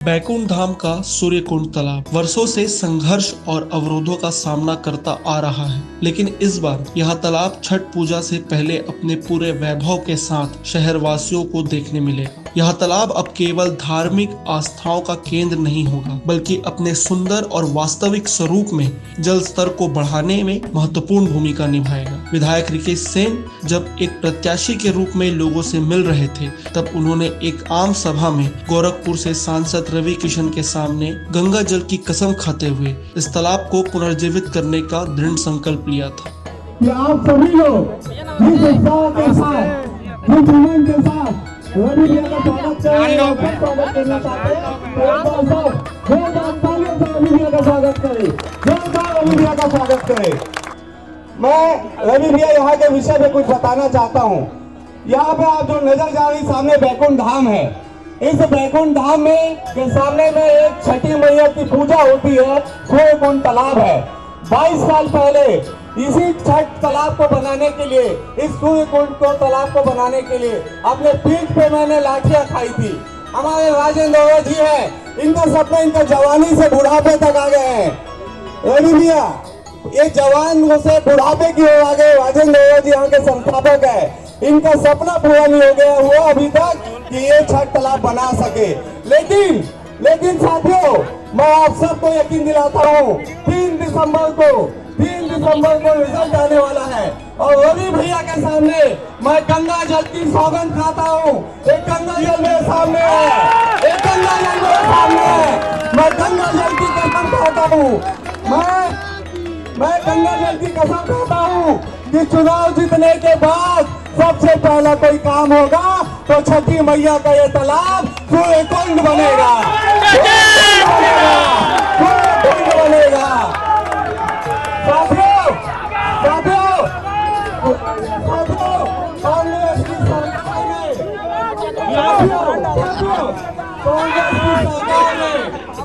बैकुंठ धाम का सूर्यकुंड तालाब वर्षों से संघर्ष और अवरोधों का सामना करता आ रहा है, लेकिन इस बार यह तालाब छठ पूजा से पहले अपने पूरे वैभव के साथ शहरवासियों को देखने मिलेगा। यह तालाब अब केवल धार्मिक आस्थाओं का केंद्र नहीं होगा, बल्कि अपने सुंदर और वास्तविक स्वरूप में जल स्तर को बढ़ाने में महत्वपूर्ण भूमिका निभाएगा। विधायक रिकेश सेन जब एक प्रत्याशी के रूप में लोगों से मिल रहे थे, तब उन्होंने एक आम सभा में गोरखपुर से सांसद रवि किशन के सामने गंगा जल की कसम खाते हुए इस तालाब को पुनर्जीवित करने का दृढ़ संकल्प लिया था। कि आप सभी लोग जिस उत्साह के साथ, जिस उमंग के साथ रवि भैया का स्वागत कर रहे हैं, स्वागत करना चाहते हैं, तो एक बार सब जोरदार तालियों से रवि भैया का स्वागत करें, जोरदार रवि भैया का स्वागत करें। मैं रवि भैया यहाँ के विषय में कुछ बताना चाहता हूँ। यहाँ पे आप जो नजर जा रही सामने बैकुंठ धाम है, इस बैकुंठ धाम में के सामने में एक छठी मैया की पूजा होती है, सूर्यकुंड तालाब है। 22 साल पहले इसी छठ तालाब को बनाने के लिए, इस सूर्यकुंड को तालाब को बनाने के लिए अपने पीठ पे मैंने लाठियां खाई थी। हमारे राजेंद्र जी है, इनका सपना इनका जवानी से बुढ़ापे तक आ गए हैं। रवि भैया ये जवान से बुढ़ापे की ओर आ गए। राजेंद्र जी यहाँ के संस्थापक है, इनका सपना पूरा नहीं हो गया हुआ अभी तक कि ये छठ तालाब बना सके। लेकिन साथियों, मैं आप सबको यकीन दिलाता हूँ 3 दिसंबर को रिजल्ट आने वाला है और रवि भैया के सामने मैं गंगा जल की सौगंध खाता हूँ। एक गंगा जल मेरे सामने है, एक गंगा जल मेरे सामने है। मैं गंगा जल की कसम खाता हूँ, मैं गंगा जल की कसम खाता हूँ कि चुनाव जीतने के बाद सबसे पहला कोई काम होगा तो छठी मैया का ये तालाब सूर्यकुंड बनेगा, सूर्यकुंड बनेगा। साथियों,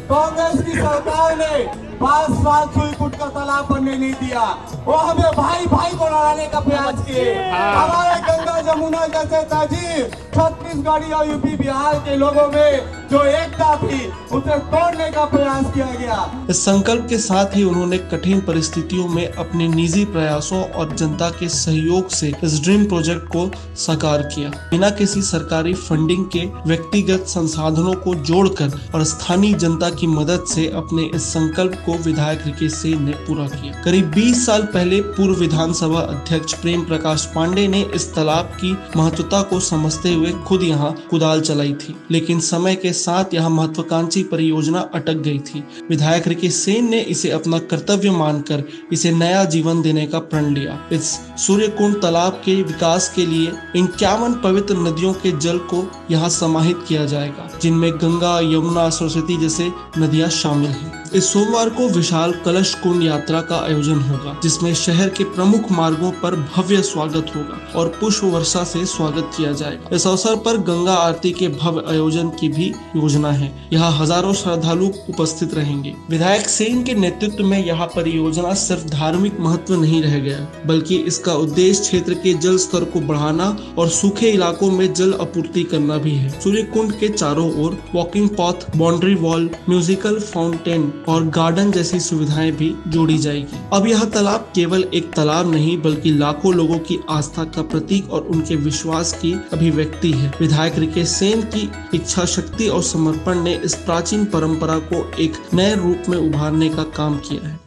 कांग्रेस की सरकार ने 5 साल सूर्यकुंड का तालाब बनने नहीं दिया। वो हमें भाई को लड़ाने का प्रयास किए। हमारे गंगा जमुना जैसे तहजीब छत्तीसगढ़ और यूपी बिहार के लोगों में जो एकता थी, उसे तोड़ने का प्रयास किया गया। इस संकल्प के साथ ही उन्होंने कठिन परिस्थितियों में अपने निजी प्रयासों और जनता के सहयोग से इस ड्रीम प्रोजेक्ट को साकार किया। बिना किसी सरकारी फंडिंग के व्यक्तिगत संसाधनों को जोड़कर और स्थानीय जनता की मदद से अपने इस संकल्प को विधायक रिकेश सेन ने पूरा किया। करीब 20 साल पहले पूर्व विधानसभा अध्यक्ष प्रेम प्रकाश पांडे ने इस तालाब की महत्वता को समझते हुए खुद यहाँ कुदाल चलाई थी, लेकिन समय के साथ यह महत्वाकांक्षी परियोजना अटक गई थी। विधायक रिकेश सेन ने इसे अपना कर्तव्य मानकर इसे नया जीवन देने का प्रण लिया। इस सूर्यकुंड तालाब के विकास के लिए 51 पवित्र नदियों के जल को यहाँ समाहित किया जाएगा, जिनमें गंगा, यमुना, सरस्वती जैसे नदियां शामिल हैं। इस सोमवार को विशाल कलश कुंड यात्रा का आयोजन होगा, जिसमें शहर के प्रमुख मार्गों पर भव्य स्वागत होगा और पुष्प वर्षा से स्वागत किया जाएगा। इस अवसर पर गंगा आरती के भव्य आयोजन की भी योजना है। यहाँ हजारों श्रद्धालु उपस्थित रहेंगे। विधायक सेन के नेतृत्व में यह परियोजना सिर्फ धार्मिक महत्व नहीं रह गया, बल्कि इसका उद्देश्य क्षेत्र के जल स्तर को बढ़ाना और सूखे इलाकों में जल आपूर्ति करना भी है। सूर्यकुंड के चारों ओर walking path, boundary wall, musical fountain और गार्डन जैसी सुविधाएं भी जोड़ी जाएगी। अब यह तालाब केवल एक तालाब नहीं, बल्कि लाखों लोगों की आस्था का प्रतीक और उनके विश्वास की अभिव्यक्ति है। विधायक रिकेश सेन की इच्छा शक्ति और समर्पण ने इस प्राचीन परंपरा को एक नए रूप में उभारने का काम किया है।